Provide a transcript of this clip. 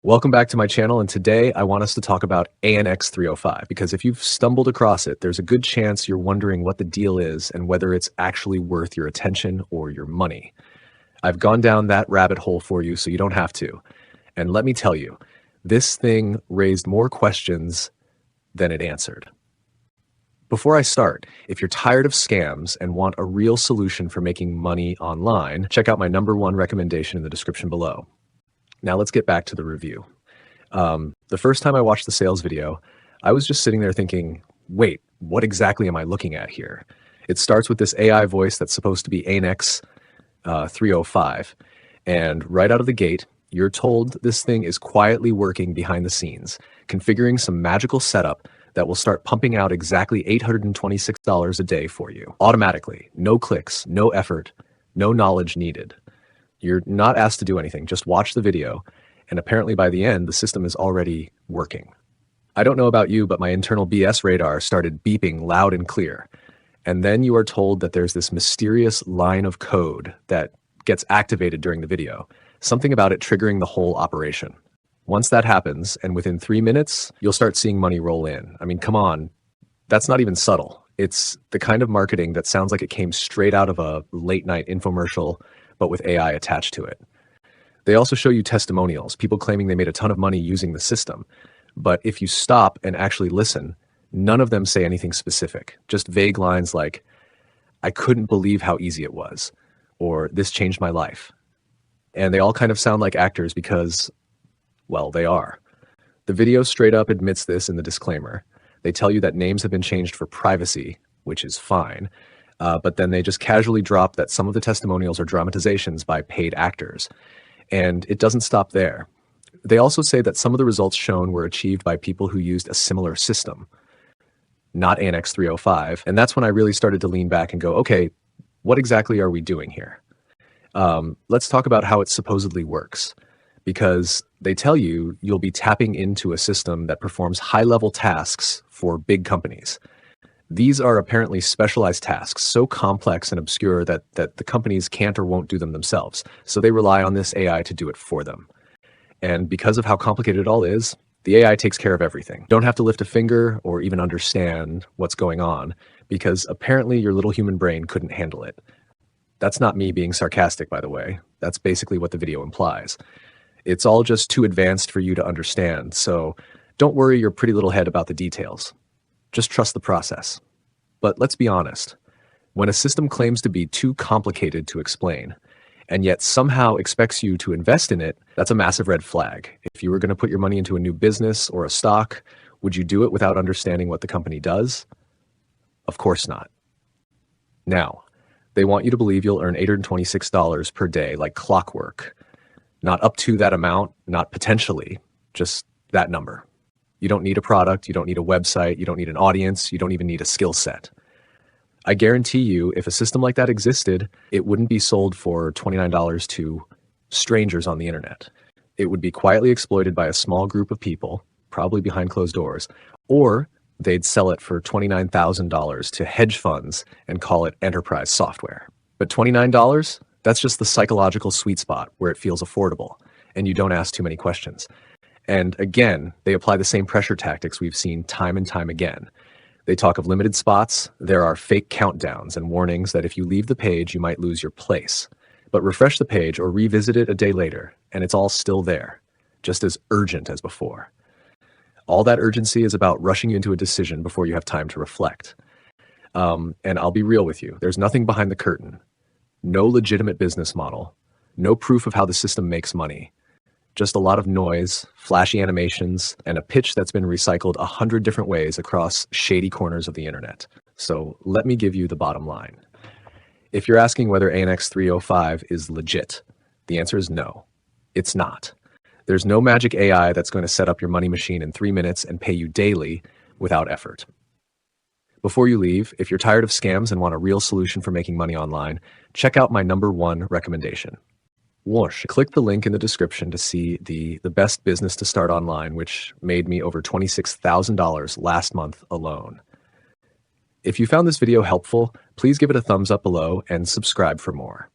Welcome back to my channel, and today I want us to talk about ANX305 because if you've stumbled across it, there's a good chance you're wondering what the deal is and whether it's actually worth your attention or your money. I've gone down that rabbit hole for you so you don't have to. And let me tell you, this thing raised more questions than it answered. Before I start, if you're tired of scams and want a real solution for making money online, check out my #1 recommendation in the description below. Now let's get back to the review. The first time I watched the sales video, I was just sitting there thinking, wait, what exactly am I looking at here? It starts with this AI voice that's supposed to be ANX305. And right out of the gate, you're told this thing is quietly working behind the scenes, configuring some magical setup that will start pumping out exactly $826 a day for you, automatically. No clicks, no effort, no knowledge needed. You're not asked to do anything, just watch the video, and apparently by the end, the system is already working. I don't know about you, but my internal BS radar started beeping loud and clear. And then you are told that there's this mysterious line of code that gets activated during the video, something about it triggering the whole operation. Once that happens, and within 3 minutes, you'll start seeing money roll in. I mean, come on, that's not even subtle. It's the kind of marketing that sounds like it came straight out of a late-night infomercial, but with AI attached to it. They also show you testimonials, people claiming they made a ton of money using the system. But if you stop and actually listen, none of them say anything specific, just vague lines like, "I couldn't believe how easy it was," or "This changed my life." And they all kind of sound like actors because, well, they are. The video straight up admits this in the disclaimer. They tell you that names have been changed for privacy, which is fine. But then they just casually drop that some of the testimonials are dramatizations by paid actors. And it doesn't stop there. They also say that some of the results shown were achieved by people who used a similar system, not ANX305. And that's when I really started to lean back and go, okay, what exactly are we doing here? Let's talk about how it supposedly works. Because they tell you you'll be tapping into a system that performs high-level tasks for big companies. These are apparently specialized tasks, so complex and obscure that the companies can't or won't do them themselves. So they rely on this AI to do it for them. And because of how complicated it all is, the AI takes care of everything. Don't have to lift a finger or even understand what's going on, because apparently your little human brain couldn't handle it. That's not me being sarcastic, by the way. That's basically what the video implies. It's all just too advanced for you to understand, so don't worry your pretty little head about the details. Just trust the process. But let's be honest. When a system claims to be too complicated to explain, and yet somehow expects you to invest in it, that's a massive red flag. If you were going to put your money into a new business or a stock, would you do it without understanding what the company does? Of course not. Now, they want you to believe you'll earn $826 per day like clockwork. Not up to that amount, not potentially, just that number. You don't need a product, you don't need a website, you don't need an audience, you don't even need a skill set. I guarantee you, if a system like that existed, it wouldn't be sold for $29 to strangers on the internet. It would be quietly exploited by a small group of people, probably behind closed doors, or they'd sell it for $29,000 to hedge funds and call it enterprise software. But $29? That's just the psychological sweet spot where it feels affordable, and you don't ask too many questions. And again, they apply the same pressure tactics we've seen time and time again. They talk of limited spots, there are fake countdowns and warnings that if you leave the page, you might lose your place. But refresh the page or revisit it a day later, and it's all still there, just as urgent as before. All that urgency is about rushing you into a decision before you have time to reflect. And I'll be real with you, there's nothing behind the curtain. No legitimate business model, no proof of how the system makes money. Just a lot of noise, flashy animations, and a pitch that's been recycled 100 different ways across shady corners of the internet. So let me give you the bottom line. If you're asking whether ANX305 is legit, the answer is no, it's not. There's no magic AI that's going to set up your money machine in 3 minutes and pay you daily without effort. Before you leave, if you're tired of scams and want a real solution for making money online, check out my #1 recommendation. Whoosh. Click the link in the description to see the best business to start online, which made me over $26,000 last month alone. If you found this video helpful, please give it a thumbs up below and subscribe for more.